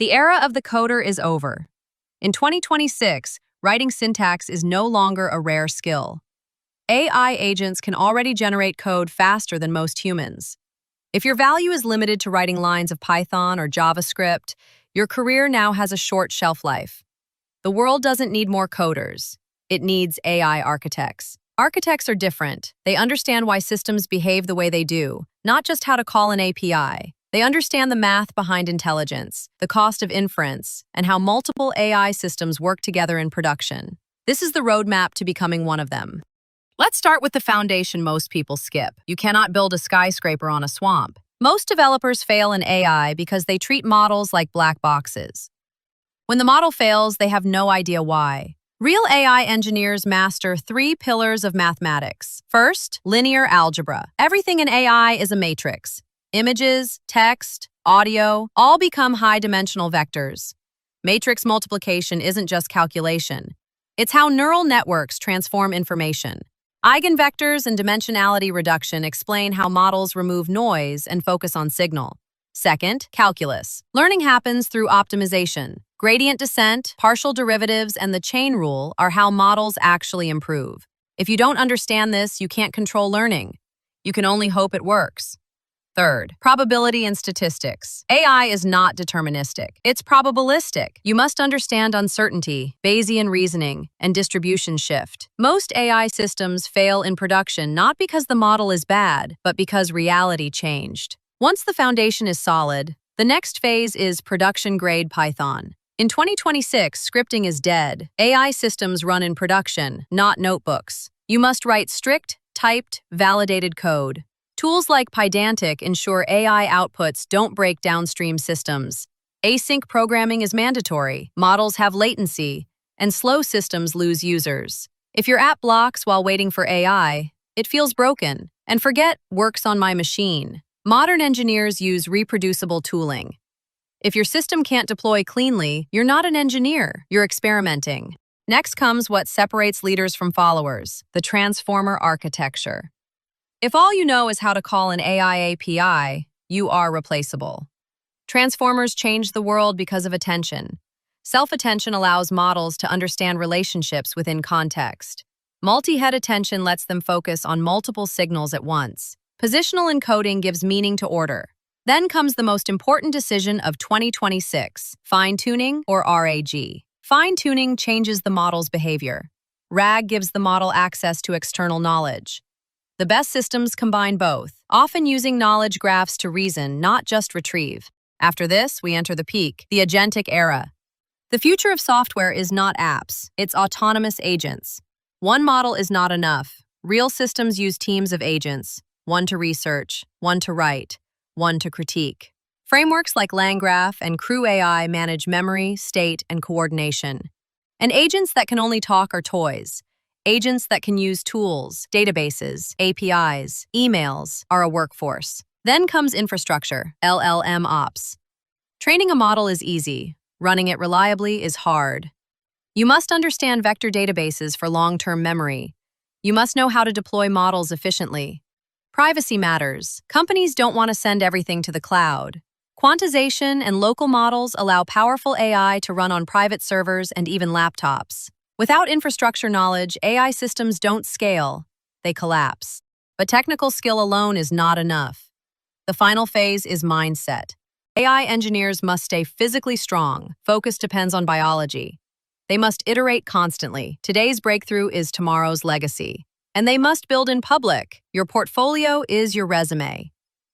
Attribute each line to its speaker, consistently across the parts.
Speaker 1: The era of the coder is over. In 2026, writing syntax is no longer a rare skill. AI agents can already generate code faster than most humans. If your value is limited to writing lines of Python or JavaScript, your career now has a short shelf life. The world doesn't need more coders. It needs AI architects. Architects are different. They understand why systems behave the way they do, not just how to call an API. They understand the math behind intelligence, the cost of inference, and how multiple AI systems work together in production. This is the roadmap to becoming one of them. Let's start with the foundation most people skip. You cannot build a skyscraper on a swamp. Most developers fail in AI because they treat models like black boxes. When the model fails, they have no idea why. Real AI engineers master 3 pillars of mathematics. First, linear algebra. Everything in AI is a matrix. Images, text, audio, all become high-dimensional vectors. Matrix multiplication isn't just calculation. It's how neural networks transform information. Eigenvectors and dimensionality reduction explain how models remove noise and focus on signal. Second, calculus. Learning happens through optimization. Gradient descent, partial derivatives, and the chain rule are how models actually improve. If you don't understand this, you can't control learning. You can only hope it works. Third, probability and statistics. AI is not deterministic. It's probabilistic. You must understand uncertainty, Bayesian reasoning, and distribution shift. Most AI systems fail in production not because the model is bad, but because reality changed. Once the foundation is solid, the next phase is production-grade Python. In 2026, scripting is dead. AI systems run in production, not notebooks. You must write strict, typed, validated code. Tools like Pydantic ensure AI outputs don't break downstream systems. Async programming is mandatory, models have latency, and slow systems lose users. If your app blocks while waiting for AI, it feels broken. And forget works on my machine. Modern engineers use reproducible tooling. If your system can't deploy cleanly, you're not an engineer, you're experimenting. Next comes what separates leaders from followers, the transformer architecture. If all you know is how to call an AI API, you are replaceable. Transformers change the world because of attention. Self-attention allows models to understand relationships within context. Multi-head attention lets them focus on multiple signals at once. Positional encoding gives meaning to order. Then comes the most important decision of 2026, fine-tuning or RAG. Fine-tuning changes the model's behavior. RAG gives the model access to external knowledge. The best systems combine both, often using knowledge graphs to reason, not just retrieve. After this, we enter the peak, the agentic era. The future of software is not apps, it's autonomous agents. One model is not enough. Real systems use teams of agents, one to research, one to write, one to critique. Frameworks like LangGraph and Crew AI manage memory, state, and coordination. And agents that can only talk are toys. Agents that can use tools, databases, APIs, emails are a workforce. Then comes infrastructure, LLMOps. Training a model is easy. Running it reliably is hard. You must understand vector databases for long-term memory. You must know how to deploy models efficiently. Privacy matters. Companies don't want to send everything to the cloud. Quantization and local models allow powerful AI to run on private servers and even laptops. Without infrastructure knowledge, AI systems don't scale, they collapse. But technical skill alone is not enough. The final phase is mindset. AI engineers must stay physically strong. Focus depends on biology. They must iterate constantly. Today's breakthrough is tomorrow's legacy. And they must build in public. Your portfolio is your resume.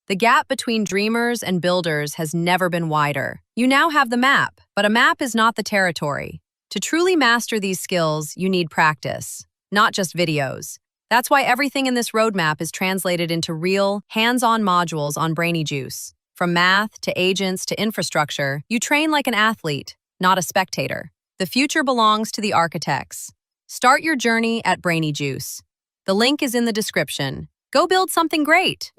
Speaker 1: The gap between dreamers and builders has never been wider. You now have the map, but a map is not the territory. To truly master these skills, you need practice, not just videos. That's why everything in this roadmap is translated into real, hands-on modules on BrainyJuice. From math to agents to infrastructure, you train like an athlete, not a spectator. The future belongs to the architects. Start your journey at BrainyJuice. The link is in the description. Go build something great!